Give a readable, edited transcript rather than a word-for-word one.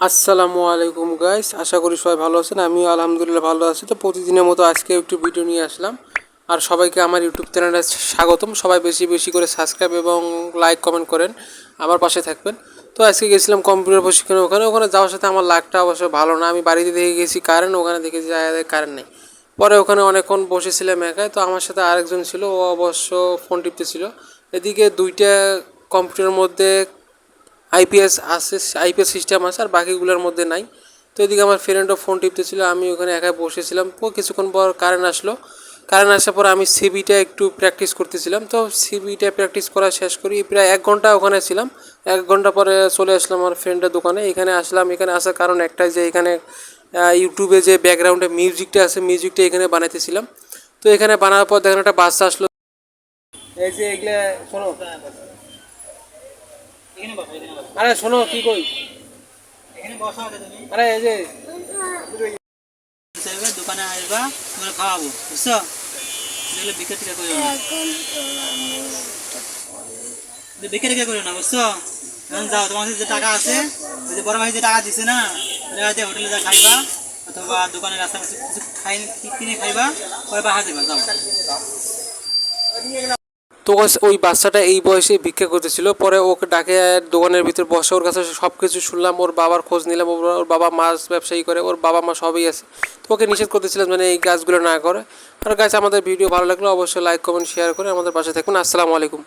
আসসালামু আলাইকুম গাইস, আশা করি সবাই ভালো আছেন। আমিও আলহামদুলিল্লাহ ভালো আছি। তো প্রতিদিনের মতো আজকে একটু ভিডিও নিয়ে আসলাম। আর সবাইকে আমার ইউটিউব চ্যানেলে স্বাগতম। সবাই বেশি বেশি করে সাবস্ক্রাইব এবং লাইক কমেন্ট করেন, আমার পাশে থাকবেন। তো আজকে গেছিলাম কম্পিউটার প্রশিক্ষণে, ওখানে যাওয়ার সাথে আমার লাকটা অবশ্য ভালো না। আমি বাড়িতে দেখে গেছি কারেন্ট, ওখানে দেখেছি কারেন্ট নেই। পরে ওখানে অনেকক্ষণ বসেছিলাম একাই। তো আমার সাথে আরেকজন ছিল, ও অবশ্য ফোন টিপতেছিল। এদিকে দুইটা কম্পিউটারের মধ্যে আইপিএস আছে, আইপিএস সিস্টেম আছে, আর বাকিগুলোর মধ্যে নাই। তো এদিকে আমার ফ্রেন্ডও ফোন টিপতেছিল, আমি ওখানে একাই বসেছিলাম। তো কিছুক্ষণ পর কারেন্ট আসলো। কারেন্ট আসার পর আমি সিবিটা একটু প্র্যাকটিস করতেছিলাম। তো সিবিটা প্র্যাকটিস করা শেষ করি, প্রায় 1 ঘন্টা ওখানে ছিলাম। 1 ঘন্টা পরে চলে আসলাম আমার ফ্রেন্ডের দোকানে। এখানে আসলাম, এখানে আসার কারণ একটাই যে এখানে ইউটিউবে যে ব্যাকগ্রাউন্ডে মিউজিকটা আছে, মিউজিকটা এখানে বানাইতেছিলাম। তো এখানে বানানোর পর দেখেন একটা বাচ্চা আসলো। এই যে এগুলা শোনো, আরে শোনো কি কই, আরে এই যে দোকানে আসবা, তোমরা খাওয়াবো, বুঝছো? দেখলে বিক্রি টিকা করিও না, বিক্রি টিকা করিও না, বুঝছো? এখন যাও, তোমার কাছে যে টাকা আছে, ওই যে বড় ভাই যে টাকা দিছে না, ওই টাকা দিয়ে হোটেলে যা খাইবা, অথবা দোকানে রাস্তা কিছু খাই কিনে খাইবা, পরে বাসা যাবা, যাও। তো ওই বাচ্চাটা এই বয়সে ভিক্ষা করতেছিল। পরে ওকে ডাকে দোকানের ভিতর বসে, ওর কাছে সব কিছু শুনলাম, ওর বাবার খোঁজ নিলাম। ওর বাবা মাছ ব্যবসায়ী করে, ওর বাবা মা সবই আছে। তো ওকে নিষেধ করতেছিলাম মানে এই কাজগুলো না করে। আর গাছ, আমাদের ভিডিও ভালো লাগলে অবশ্যই লাইক কমেন্ট শেয়ার করে আমাদের পাশে থাকুন। আসসালামু আলাইকুম।